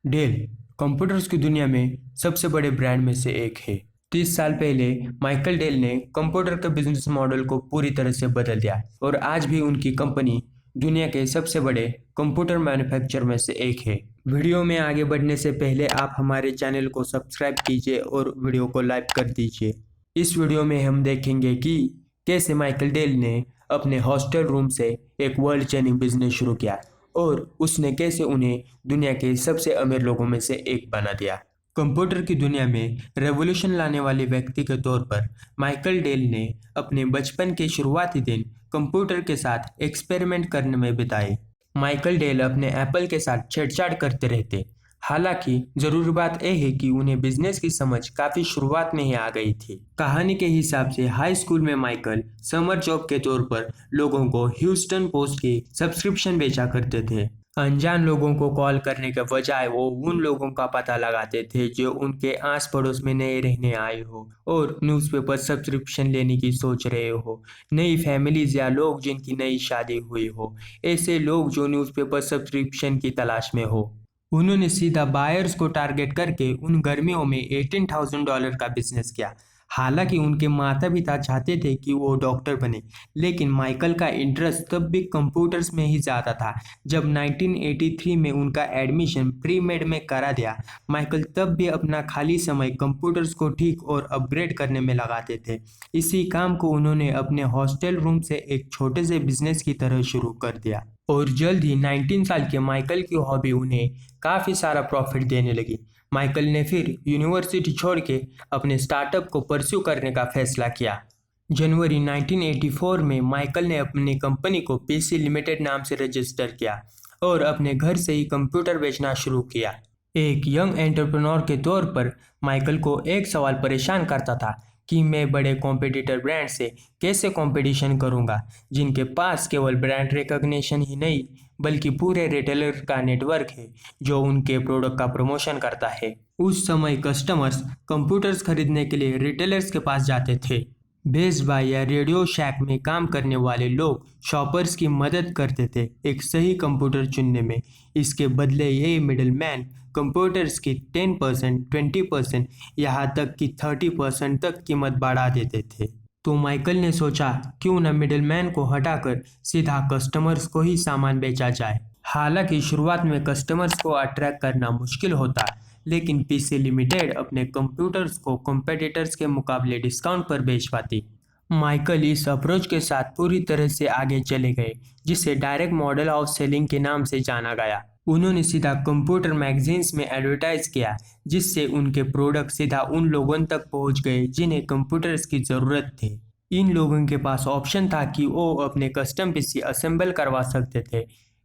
Del computers की दुनिया में सबसे बड़े ब्रांड में से एक है। 30 साल पहले माइकल डेल ने कंप्यूटर के बिजनेस मॉडल को पूरी तरह से बदल दिया और आज भी उनकी कंपनी दुनिया के सबसे बड़े कंप्यूटर मैन्युफैक्चरर में से एक है। वीडियो में आगे बढ़ने से पहले आप हमारे चैनल को सब्सक्राइब कीजिए और वीडियो को लाइक कर दीजिए। इस वीडियो में हम देखेंगे कि कैसे माइकल डेल ने अपने हॉस्टल रूम से एक वर्ल्ड चेनिंग बिजनेस शुरू किया और उसने कैसे उन्हें दुनिया के सबसे अमीर लोगों में से एक बना दिया। कंप्यूटर की दुनिया में रेवोल्यूशन लाने वाले व्यक्ति के तौर पर माइकल डेल ने अपने बचपन के शुरुआती दिन कंप्यूटर के साथ एक्सपेरिमेंट करने में बिताए। माइकल डेल अपने एप्पल के साथ छेड़छाड़ करते रहते। हालांकि जरूरी बात यह है कि उन्हें बिजनेस की समझ काफी शुरुआत में ही आ गई थी। कहानी के हिसाब से हाई स्कूल में माइकल समर जॉब के तौर पर लोगों को ह्यूस्टन पोस्ट की सब्सक्रिप्शन बेचा करते थे। अनजान लोगों को कॉल करने के बजाय वो उन लोगों का पता लगाते थे जो उनके आस पड़ोस में नए रहने आए हो और न्यूज़पेपर सब्सक्रिप्शन लेने की सोच रहे हो। नई फैमिलीज या लोग जिनकी नई शादी हुई हो, ऐसे लोग जो न्यूज़पेपर सब्सक्रिप्शन की तलाश में हो। उन्होंने सीधा बायर्स को टारगेट करके उन गर्मियों में $18,000 का बिजनेस किया। हालांकि उनके माता पिता चाहते थे कि वो डॉक्टर बने, लेकिन माइकल का इंटरेस्ट तब भी कंप्यूटर्स में ही ज़्यादा था। जब 1983 में उनका एडमिशन प्री मेड में करा दिया, माइकल तब भी अपना खाली समय कंप्यूटर्स को ठीक और अपग्रेड करने में लगाते थे। इसी काम को उन्होंने अपने हॉस्टल रूम से एक छोटे से बिजनेस की तरह शुरू कर दिया और जल्द ही 19 साल के माइकल की हॉबी उन्हें काफ़ी सारा प्रॉफिट देने लगी। माइकल ने फिर यूनिवर्सिटी छोड़ के अपने स्टार्टअप को परस्यू करने का फैसला किया। जनवरी 1984 में माइकल ने अपनी कंपनी को पीसी लिमिटेड नाम से रजिस्टर किया और अपने घर से ही कंप्यूटर बेचना शुरू किया। एक यंग एंटरप्रेन्योर के तौर पर माइकल को एक सवाल परेशान करता था कि मैं बड़े कॉम्पिटिटर ब्रांड से कैसे कंपटीशन करूंगा, जिनके पास केवल ब्रांड रिकॉग्निशन ही नहीं बल्कि पूरे रिटेलर का नेटवर्क है जो उनके प्रोडक्ट का प्रमोशन करता है। उस समय कस्टमर्स कंप्यूटर्स खरीदने के लिए रिटेलर्स के पास जाते थे। बेस्ट बाय या रेडियो शैक में काम करने वाले लोग शॉपर्स की मदद करते थे एक सही कंप्यूटर चुनने में। इसके बदले ये मिडलमैन कंप्यूटर्स की 10%, 20%, यहाँ तक कि 30% तक कीमत बढ़ा देते थे। तो माइकल ने सोचा क्यों न मिडलमैन को हटाकर सीधा कस्टमर्स को ही सामान बेचा जाए। हालांकि शुरुआत में कस्टमर्स को अट्रैक्ट करना मुश्किल होता, लेकिन पीसी लिमिटेड अपने कंप्यूटर्स को कॉम्पिटिटर्स के मुकाबले डिस्काउंट पर बेच पाती। माइकल इस अप्रोच के साथ पूरी तरह से आगे चले गए, जिसे डायरेक्ट मॉडल ऑफ सेलिंग के नाम से जाना गया। उन्होंने सीधा कंप्यूटर मैगजीन्स में एडवर्टाइज किया, जिससे उनके प्रोडक्ट सीधा उन लोगों तक पहुंच गए जिन्हें कंप्यूटर्स की ज़रूरत थी। इन लोगों के पास ऑप्शन था कि वो अपने कस्टम पीसी असेंबल करवा सकते थे।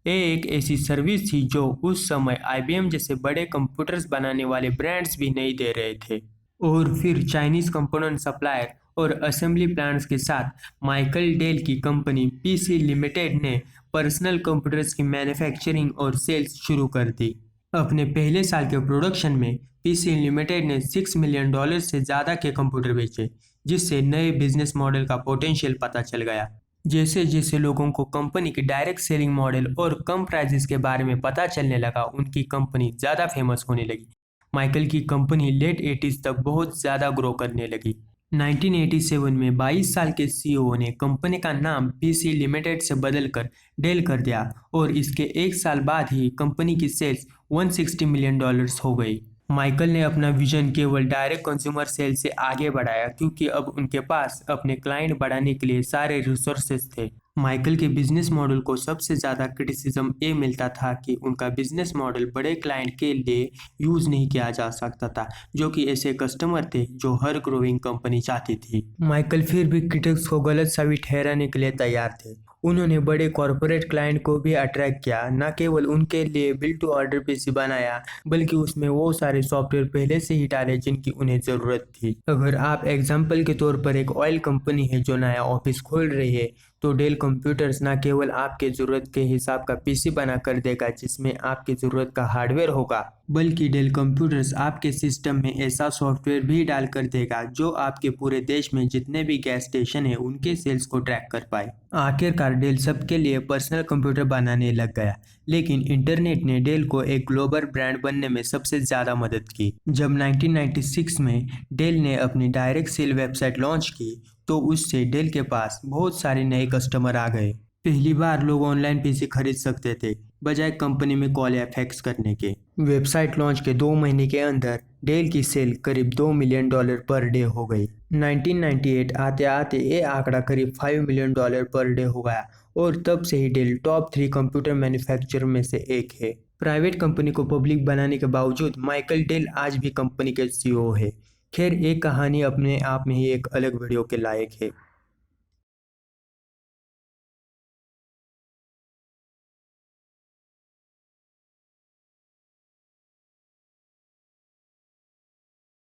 ये एक ऐसी सर्विस थी जो उस समय आईबीएम जैसे बड़े कंप्यूटर्स बनाने वाले ब्रांड्स भी नहीं दे रहे थे। और फिर चाइनीज कंपोनेंट सप्लायर और असेंबली प्लांट्स के साथ माइकल डेल की कंपनी पीसी लिमिटेड ने पर्सनल कंप्यूटर्स की मैन्युफैक्चरिंग और सेल्स शुरू कर दी। अपने पहले साल के प्रोडक्शन में पीसी लिमिटेड ने $6 मिलियन से ज़्यादा के कंप्यूटर बेचे, जिससे नए बिजनेस मॉडल का पोटेंशियल पता चल गया। जैसे जैसे लोगों को कंपनी की डायरेक्ट सेलिंग मॉडल और कम प्राइसेस के बारे में पता चलने लगा, उनकी कंपनी ज़्यादा फेमस होने लगी। माइकल की कंपनी लेट 80s तक बहुत ज़्यादा ग्रो करने लगी। 1987 में 22 साल के सीईओ ने कंपनी का नाम पीसी लिमिटेड से बदलकर डेल कर दिया और इसके एक साल बाद ही कंपनी की सेल्स $160 मिलियन हो गई। माइकल ने अपना विजन केवल डायरेक्ट कंज्यूमर सेल से आगे बढ़ाया, क्योंकि अब उनके पास अपने क्लाइंट बढ़ाने के लिए सारे रिसोर्सेज थे। माइकल के बिजनेस मॉडल को सबसे ज़्यादा क्रिटिसिज्म ये मिलता था कि उनका बिजनेस मॉडल बड़े क्लाइंट के लिए यूज़ नहीं किया जा सकता था, जो कि ऐसे कस्टमर थे जो हर ग्रोइंग कंपनी चाहती थी। माइकल फिर भी क्रिटिक्स को गलत साबित ठहराने के लिए तैयार थे। उन्होंने बड़े कॉरपोरेट क्लाइंट को भी अट्रैक्ट किया, न केवल उनके लिए बिल्ड टू ऑर्डर पीसी बनाया, बल्कि उसमें वो सारे सॉफ्टवेयर पहले से ही डाले जिनकी उन्हें ज़रूरत थी। अगर आप एग्जाम्पल के तौर पर एक ऑयल कंपनी है जो नया ऑफिस खोल रही है, तो डेल कंप्यूटर्स न केवल आपके ज़रूरत के हिसाब का पीसी बना कर देगा जिसमें आपकी ज़रूरत का हार्डवेयर होगा, बल्कि डेल कंप्यूटर्स आपके सिस्टम में ऐसा सॉफ्टवेयर भी डाल कर देगा जो आपके पूरे देश में जितने भी गैस स्टेशन है उनके सेल्स को ट्रैक कर पाए। आखिरकार डेल सबके लिए पर्सनल कंप्यूटर बनाने लग गया, लेकिन इंटरनेट ने डेल को एक ग्लोबल ब्रांड बनने में सबसे ज़्यादा मदद की। जब 1996 में डेल ने अपनी डायरेक्ट सेल वेबसाइट लॉन्च की तो उससे डेल के पास बहुत सारे नए कस्टमर आ गए। पहली बार लोग ऑनलाइन पीसी खरीद सकते थे बजाय कंपनी में कॉल या फैक्स करने के। वेबसाइट लॉन्च के 2 महीने के अंदर डेल की सेल करीब $2 मिलियन पर डे हो गई। 1998 आते आते ये आंकड़ा करीब $5 मिलियन पर डे हो गया और तब से ही डेल टॉप 3 कंप्यूटर मैन्युफैक्चरर में से एक है। प्राइवेट कंपनी को पब्लिक बनाने के बावजूद माइकल डेल आज भी कंपनी के सीईओ है। खैर, एक कहानी अपने आप में ही एक अलग वीडियो के लायक है।